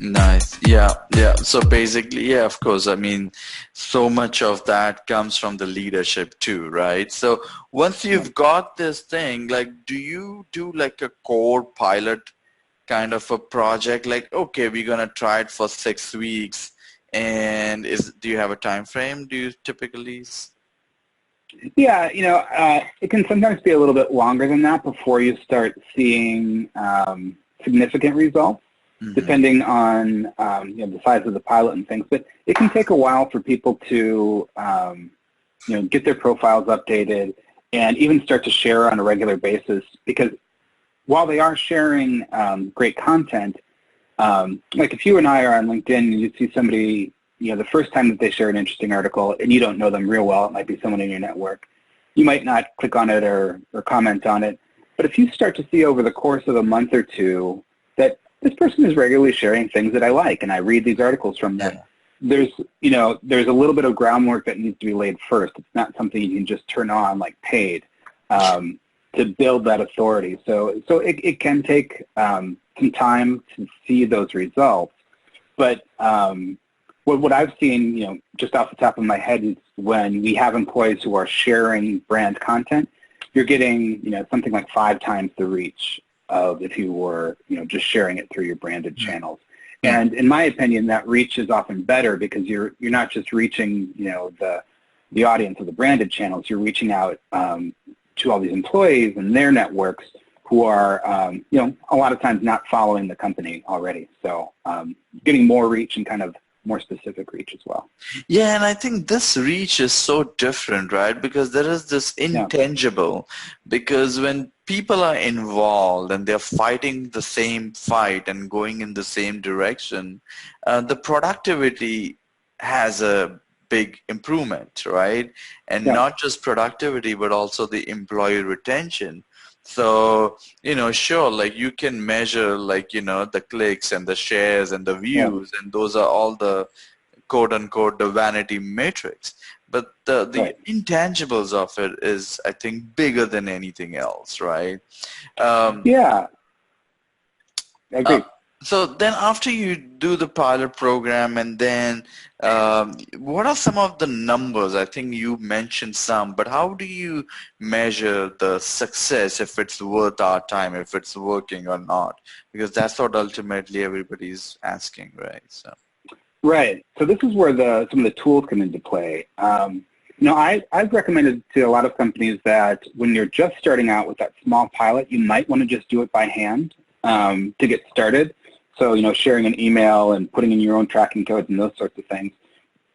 Nice. Yeah, yeah. So basically, yeah, of course. I mean, so much of that comes from the leadership too, right? So once Yeah. you've got this thing, like, do you do like a core pilot kind of a project? Like, okay, we're gonna try it for 6 weeks, and do you have a time frame? Do you typically? Yeah, it can sometimes be a little bit longer than that before you start seeing significant results, Mm-hmm. depending on the size of the pilot and things. But it can take a while for people to get their profiles updated and even start to share on a regular basis. Because while they are sharing great content, like if you and I are on LinkedIn and you see somebody, the first time that they share an interesting article and you don't know them real well, it might be someone in your network, you might not click on it or comment on it. But if you start to see over the course of a month or two that this person is regularly sharing things that I like and I read these articles from them, Yeah. there's a little bit of groundwork that needs to be laid first. It's not something you can just turn on like paid to build that authority. So it can take some time to see those results. But what I've seen, just off the top of my head, is when we have employees who are sharing brand content, you're getting, something like 5 times the reach of if you were, just sharing it through your branded channels. And in my opinion, that reach is often better because you're not just reaching, the audience of the branded channels. You're reaching out to all these employees and their networks who are, a lot of times not following the company already. So getting more reach and kind of more specific reach as well. Yeah, and I think this reach is so different, right? Because there is this Yeah. intangible, because when people are involved and they're fighting the same fight and going in the same direction, the productivity has a big improvement, right? And Yeah. not just productivity, but also the employee retention. So, sure, like you can measure like, the clicks and the shares and the Yeah. views, and those are all the quote unquote the vanity matrix. But the Right. intangibles of it is, I think, bigger than anything else, right? Um, Yeah. I uh, agree. so then after you do the pilot program, and then what are some of the numbers? I think you mentioned some, but how do you measure the success, if it's worth our time, if it's working or not? Because that's what ultimately everybody's asking, right? So. Right. So this is where some of the tools come into play. I've recommended to a lot of companies that when you're just starting out with that small pilot, you might want to just do it by hand to get started. So, sharing an email and putting in your own tracking codes and those sorts of things.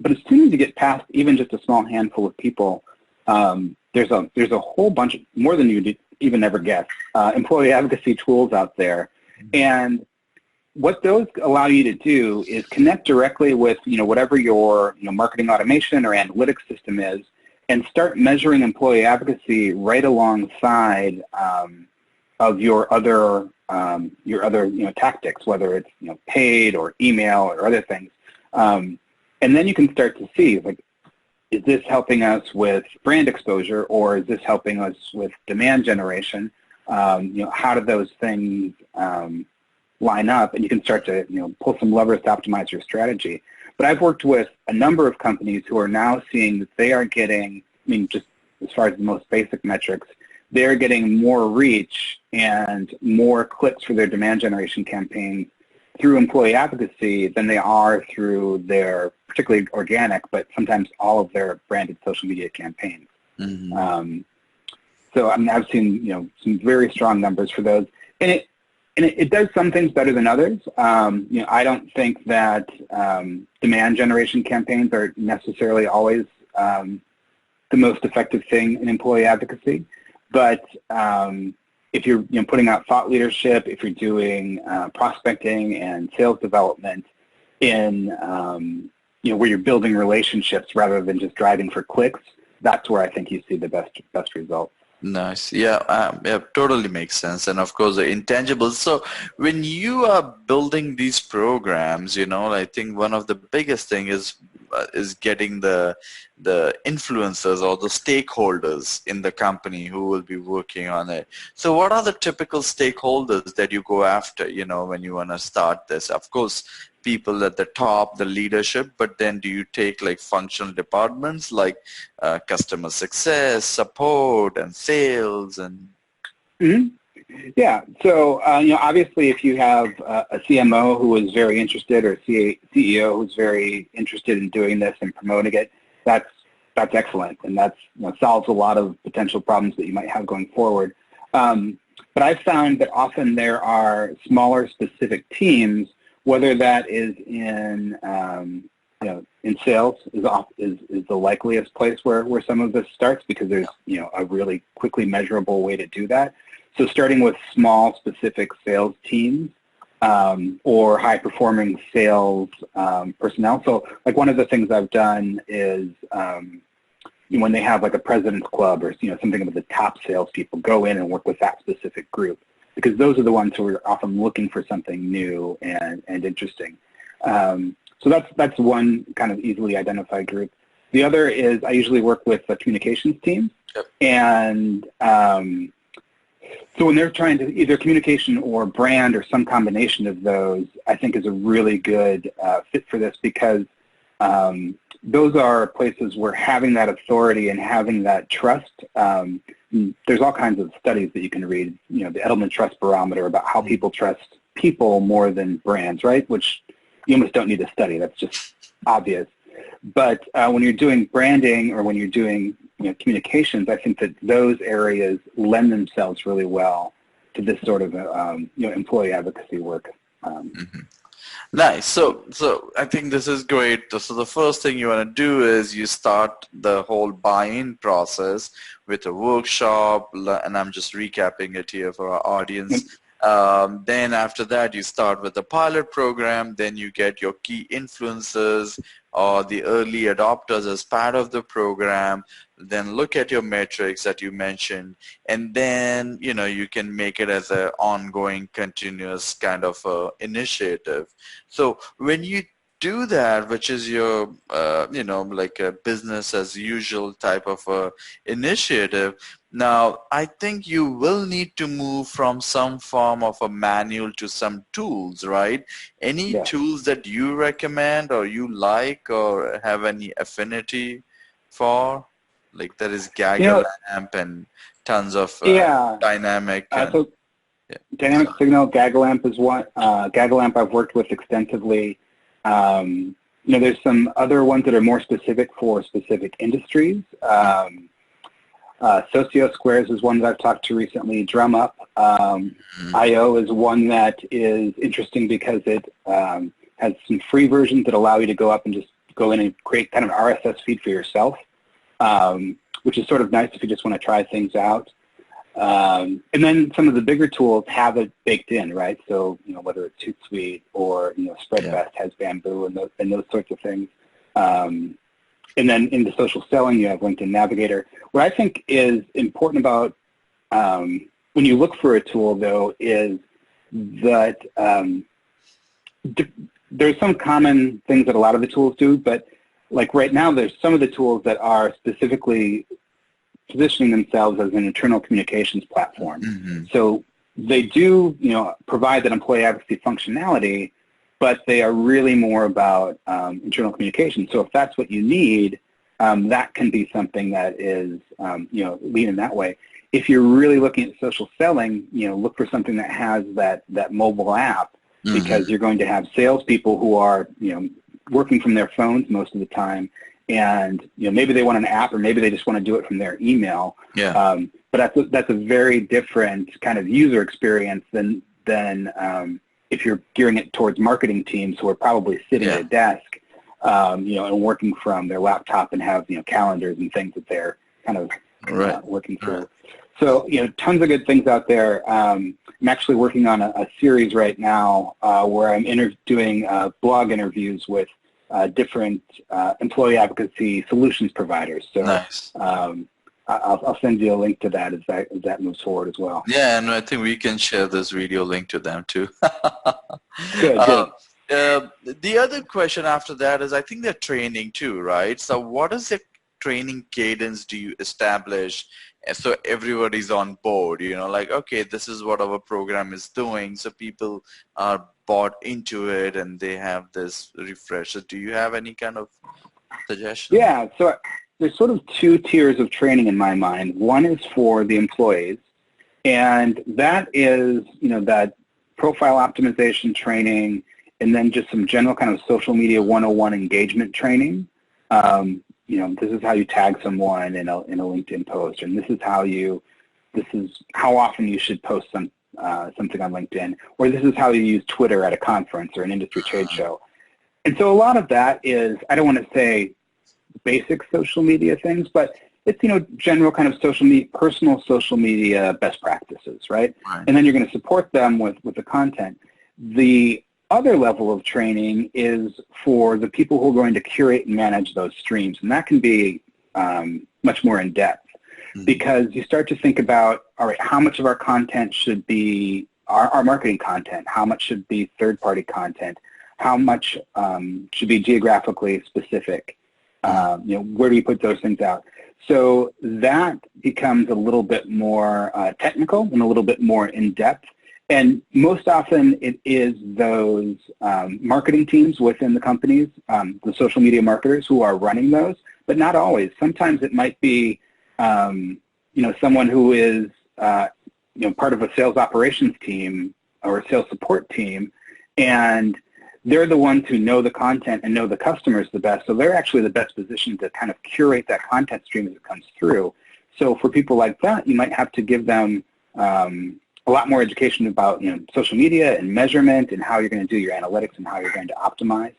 But as soon as you get past even just a small handful of people, there's a whole bunch, more than you'd even ever guess, employee advocacy tools out there. And what those allow you to do is connect directly with, whatever your, marketing automation or analytics system is, and start measuring employee advocacy right alongside of your other, tactics, whether it's, paid or email or other things. And then you can start to see, like, is this helping us with brand exposure, or is this helping us with demand generation? How do those things line up, and you can start to pull some levers to optimize your strategy. But I've worked with a number of companies who are now seeing that they are getting, just as far as the most basic metrics, they're getting more reach and more clicks for their demand generation campaigns through employee advocacy than they are through their, particularly organic, but sometimes all of their branded social media campaigns. Mm-hmm. So I've seen some very strong numbers for those, and it does some things better than others. I don't think that demand generation campaigns are necessarily always the most effective thing in employee advocacy. But if you're putting out thought leadership, if you're doing prospecting and sales development in where you're building relationships rather than just driving for clicks, that's where I think you see the best results. Nice. Yeah, yeah, totally makes sense. And of course, the intangibles. So when you are building these programs, I think one of the biggest thing is is getting the influencers or the stakeholders in the company who will be working on it. So what are the typical stakeholders that you go after, when you want to start this? Of course, people at the top, the leadership, but then do you take like functional departments like customer success, support, and sales? And Yeah. So, obviously if you have a CMO who is very interested, or a CEO who's very interested in doing this and promoting it, that's excellent. And that's, solves a lot of potential problems that you might have going forward. But I've found that often there are smaller specific teams, whether that is in, in sales is the likeliest place where some of this starts, because there's, a really quickly measurable way to do that. So starting with small, specific sales teams or high-performing sales personnel. So, like, one of the things I've done is when they have like a president's club or something about the top salespeople, go in and work with that specific group, because those are the ones who are often looking for something new and interesting. So that's one kind of easily identified group. The other is I usually work with the communications team, and so when they're trying to either communication or brand or some combination of those, I think is a really good fit for this, because those are places where having that authority and having that trust, there's all kinds of studies that you can read, the Edelman Trust Barometer, about how people trust people more than brands, right? Which you almost don't need to study. That's just obvious. But when you're doing branding or when you're doing communications, I think that those areas lend themselves really well to this sort of employee advocacy work. Nice. So I think this is great. So the first thing you want to do is you start the whole buy-in process with a workshop, and I'm just recapping it here for our audience. Then after that, you start with the pilot program. Then you get your key influencers or the early adopters as part of the program. Then look at your metrics that you mentioned, and then you can make it as an ongoing, continuous kind of initiative. So when you do that, which is your like a business as usual type of initiative, now I think you will need to move from some form of a manual to some tools, right? Any tools that you recommend or you like or have any affinity for? Like there is Gagalamp and tons of dynamic. So dynamic signal, Gagalamp is one. Gagalamp I've worked with extensively. There's some other ones that are more specific for specific industries. Socio Squares is one that I've talked to recently. DrumUp IO is one that is interesting because it has some free versions that allow you to go up and just go in and create kind of an RSS feed for yourself. Which is sort of nice if you just want to try things out. And then some of the bigger tools have it baked in, right? So, whether it's Hootsuite or, Spreadfest has Bamboo and those sorts of things. And then in the social selling, you have LinkedIn Navigator. What I think is important about when you look for a tool, though, is that there's some common things that a lot of the tools do, but like right now, there's some of the tools that are specifically positioning themselves as an internal communications platform. So they do, provide that employee advocacy functionality, but they are really more about internal communication. So if that's what you need, that can be something that is, lean in that way. If you're really looking at social selling, look for something that has that mobile app, because you're going to have salespeople who are, working from their phones most of the time, and maybe they want an app, or maybe they just want to do it from their email. But that's a very different kind of user experience than if you're gearing it towards marketing teams who are probably sitting at a desk, and working from their laptop and have calendars and things that they're kind of working through. So tons of good things out there. I'm actually working on a series right now where I'm doing blog interviews with different employee advocacy solutions providers. So nice. I'll send you a link to that as that moves forward as well. Yeah, and I think we can share this video link to them too. Good. The other question after that is, I think they're training too, right? So what is the training cadence do you establish so everybody's on board, like, okay, this is what our program is doing, so people are bought into it and they have this refresher. Do you have any kind of suggestion? Yeah, so there's sort of two tiers of training in my mind. One is for the employees, and that is, that profile optimization training, and then just some general kind of social media 101 engagement training. This is how you tag someone in a LinkedIn post, and this is how often you should post something on LinkedIn, or this is how you use Twitter at a conference or an industry trade show. And so a lot of that is, I don't want to say basic social media things, but it's, general kind of personal social media best practices, right? And then you're going to support them with the content. The other level of training is for the people who are going to curate and manage those streams, and that can be much more in depth, because you start to think about, all right, how much of our content should be our marketing content, how much should be third-party content, how much should be geographically specific, where do you put those things out? So that becomes a little bit more technical and a little bit more in-depth. And most often it is those marketing teams within the companies, the social media marketers who are running those, but not always. Sometimes it might be, someone who is, part of a sales operations team or a sales support team, and they're the ones who know the content and know the customers the best, so they're actually the best positioned to kind of curate that content stream as it comes through. So for people like that, you might have to give them a lot more education about social media and measurement and how you're going to do your analytics and how you're going to optimize.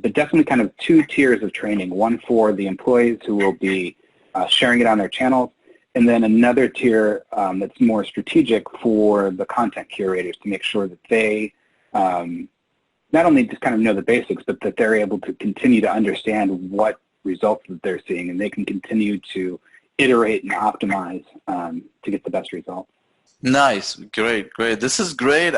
But definitely kind of two tiers of training, one for the employees who will be sharing it on their channels, and then another tier that's more strategic for the content curators to make sure that they not only just kind of know the basics, but that they're able to continue to understand what results that they're seeing, and they can continue to iterate and optimize to get the best results. Nice. Great. This is great.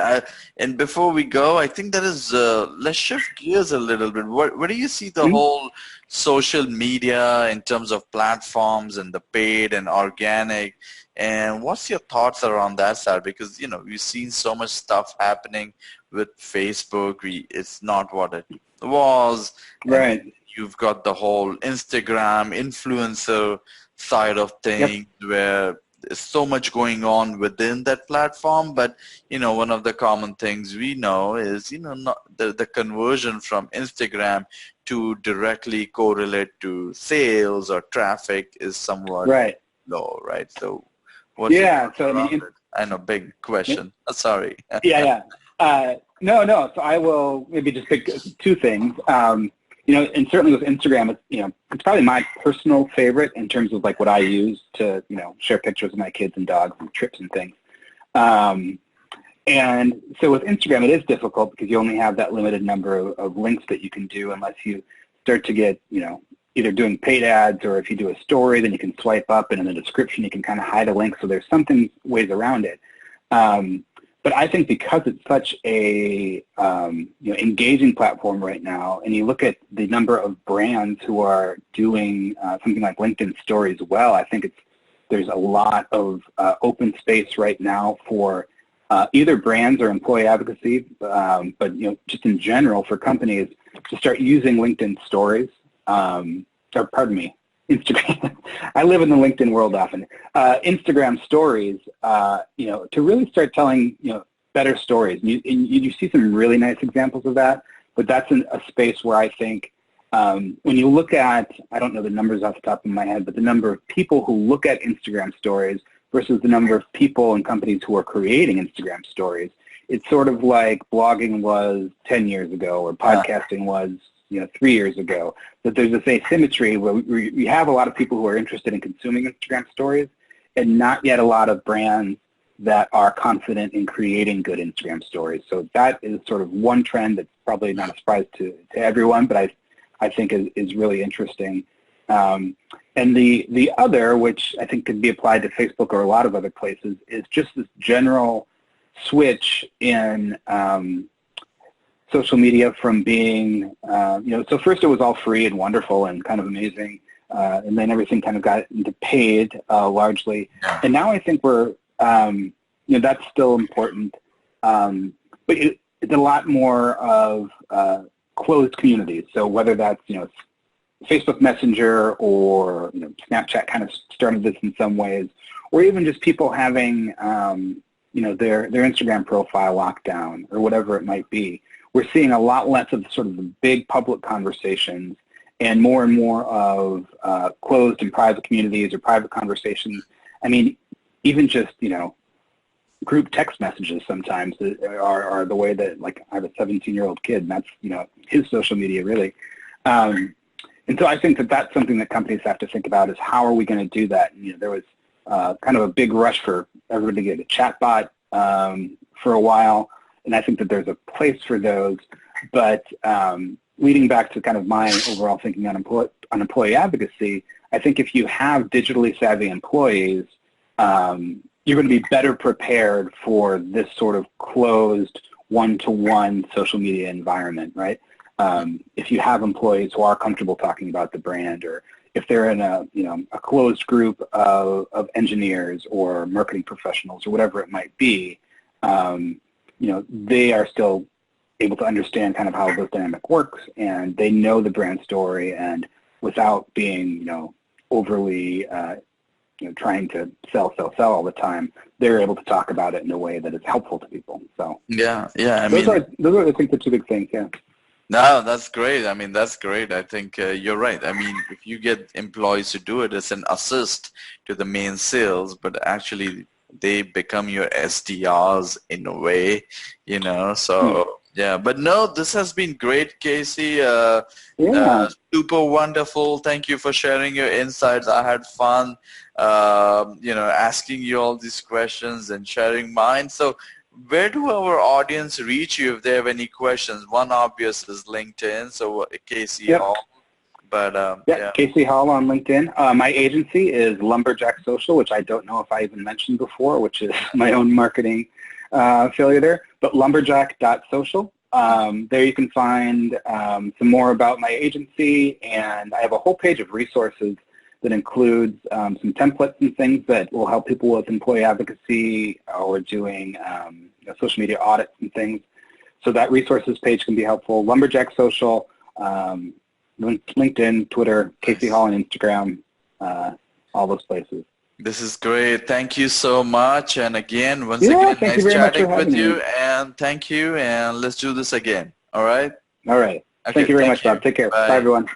And before we go, I think that is, let's shift gears a little bit. Where do you see the whole social media in terms of platforms and the paid and organic? And what's your thoughts around that side? Because, we've seen so much stuff happening with Facebook. It's not what it was. Right. And you've got the whole Instagram influencer side of things where there's so much going on within that platform, but one of the common things we know is not the conversion from Instagram to directly correlate to sales or traffic is somewhat low, right? So what's I know, big question. Sorry. No. So I will maybe just pick two things. And certainly with Instagram, it's probably my personal favorite in terms of like what I use to, share pictures of my kids and dogs and trips and things. And so with Instagram, it is difficult because you only have that limited number of links that you can do unless you start to get, either doing paid ads, or if you do a story, then you can swipe up, and in the description you can kind of hide a link. So there's ways around it. But I think because it's such a engaging platform right now, and you look at the number of brands who are doing something like LinkedIn Stories well, I think there's a lot of open space right now for either brands or employee advocacy, but just in general for companies to start using LinkedIn Stories, Instagram. I live in the LinkedIn world often. Instagram Stories, to really start telling, better stories. You see some really nice examples of that, but that's a space where I think when you look at, I don't know the numbers off the top of my head, but the number of people who look at Instagram Stories versus the number of people and companies who are creating Instagram Stories, it's sort of like blogging was 10 years ago or podcasting was 3 years ago, that there's this asymmetry where we have a lot of people who are interested in consuming Instagram Stories and not yet a lot of brands that are confident in creating good Instagram Stories. So that is sort of one trend that's probably not a surprise to everyone, but I think is really interesting. And the other, which I think could be applied to Facebook or a lot of other places, is just this general switch in social media from being, so first it was all free and wonderful and kind of amazing, and then everything kind of got into paid largely. And now I think we're, that's still important, but it's a lot more of closed communities. So whether that's, Facebook Messenger or Snapchat kind of started this in some ways, or even just people having their Instagram profile locked down or whatever it might be. We're seeing a lot less of sort of the big public conversations and more of closed and private communities or private conversations. I mean, even just group text messages sometimes are the way that, like, I have a 17-year-old kid, and that's his social media really. And so I think that that's something that companies have to think about, is how are we going to do that? And, there was kind of a big rush for everybody to get a chatbot for a while, and I think that there's a place for those. But leading back to kind of my overall thinking on employee advocacy, I think if you have digitally savvy employees, you're going to be better prepared for this sort of closed one-to-one social media environment, right? If you have employees who are comfortable talking about the brand, or if they're in a closed group of engineers or marketing professionals or whatever it might be, they are still able to understand kind of how this dynamic works, and they know the brand story, and without being overly trying to sell all the time, they're able to talk about it in a way that is helpful to people. So yeah, those are I think the two big things. Yeah. No, that's great. I mean, that's great. I think you're right. I mean, if you get employees to do it, it's an assist to the main sales, but actually they become your SDRs in a way, so yeah. But no, this has been great, Casey. Super wonderful. Thank you for sharing your insights. I had fun, asking you all these questions and sharing mine. So where do our audience reach you if they have any questions? One obvious is LinkedIn, so Casey Hall. But Casey Hall on LinkedIn. My agency is Lumberjack Social, which I don't know if I even mentioned before, which is my own marketing failure there. But lumberjack.social. There you can find some more about my agency, and I have a whole page of resources that includes some templates and things that will help people with employee advocacy or doing social media audits and things. So that resources page can be helpful. Lumberjack Social, LinkedIn, Twitter, Casey Hall on Instagram, all those places. This is great. Thank you so much. And again, once again, nice chatting with you. And thank you. And let's do this again. All right? All right. Thank you very much, Bob. Take care. Bye everyone.